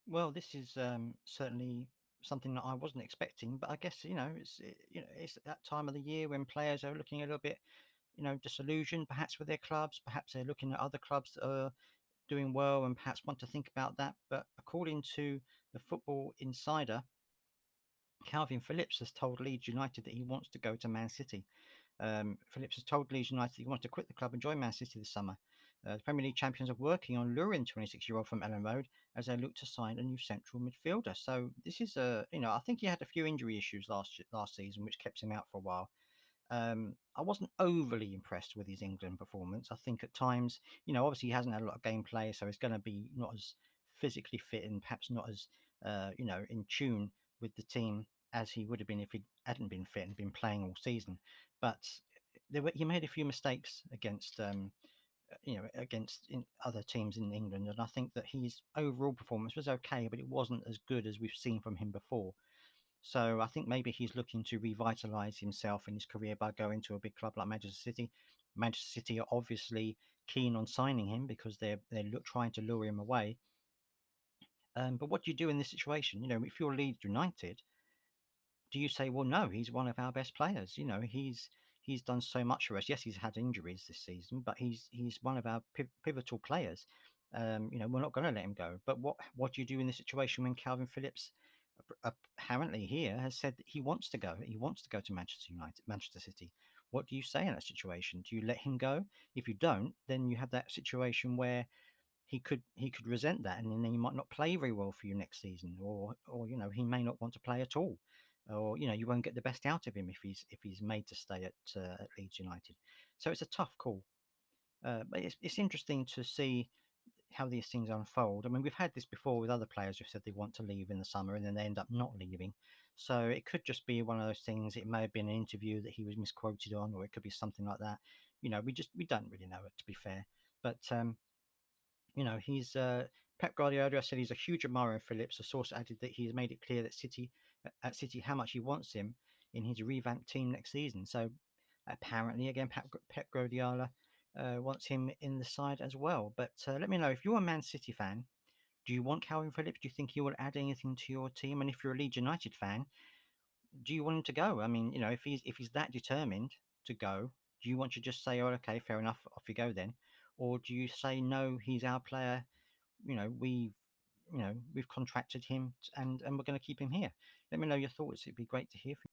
Well, this is certainly something that I wasn't expecting, but I guess it's that time of the year when players are looking a little bit disillusioned, perhaps with their clubs. Perhaps they're looking at other clubs that are doing well and perhaps want to think about that. But according to the Football Insider, Calvin Phillips has told Leeds United that he wants to go to Man City. Phillips has told Leeds United he wants to quit the club and join Man City this summer. The Premier League champions are working on luring 26-year-old from Ellen Road as they look to sign a new central midfielder. So this is I think he had a few injury issues last season, which kept him out for a while. I wasn't overly impressed with his England performance. I think at times, obviously he hasn't had a lot of gameplay, so he's going to be not as physically fit and perhaps not as, in tune with the team as he would have been if he hadn't been fit and been playing all season. But he made a few mistakes against other teams in England, and I think that his overall performance was okay, but it wasn't as good as we've seen from him before. So I think maybe he's looking to revitalise himself in his career by going to a big club like Manchester City. Manchester City are obviously keen on signing him because they're trying to lure him away. But what do you do in this situation? If you're Leeds United, do you say, well, no, he's one of our best players. He's done so much for us. Yes, he's had injuries this season, but he's one of our pivotal players. We're not going to let him go. But what do you do in the situation when Calvin Phillips apparently here has said that he wants to go? He wants to go to Manchester City. What do you say in that situation? Do you let him go? If you don't, then you have that situation where he could resent that, and then he might not play very well for you next season, or he may not want to play at all, or you won't get the best out of him if he's made to stay at Leeds United. So it's a tough call, but it's interesting to see how these things unfold. I mean, we've had this before with other players who've said they want to leave in the summer and then they end up not leaving. So it could just be one of those things. It may have been an interview that he was misquoted on, or it could be something like that. We don't really know it, to be fair. But he's Pep Guardiola said he's a huge admirer of Phillips. A source added that he has made it clear that at City how much he wants him in his revamped team next season. So apparently, again, Pep Guardiola wants him in the side as well. But let me know if you're a Man City fan. Do you want Calvin Phillips? Do you think he will add anything to your team? And if you're a Leeds United fan, do you want him to go? I mean, if he's that determined to go, do you want to just say, "Oh, okay, fair enough, off you go then," or do you say, "No, he's our player. You know, we've contracted him, and we're going to keep him here." Let me know your thoughts. It'd be great to hear from you.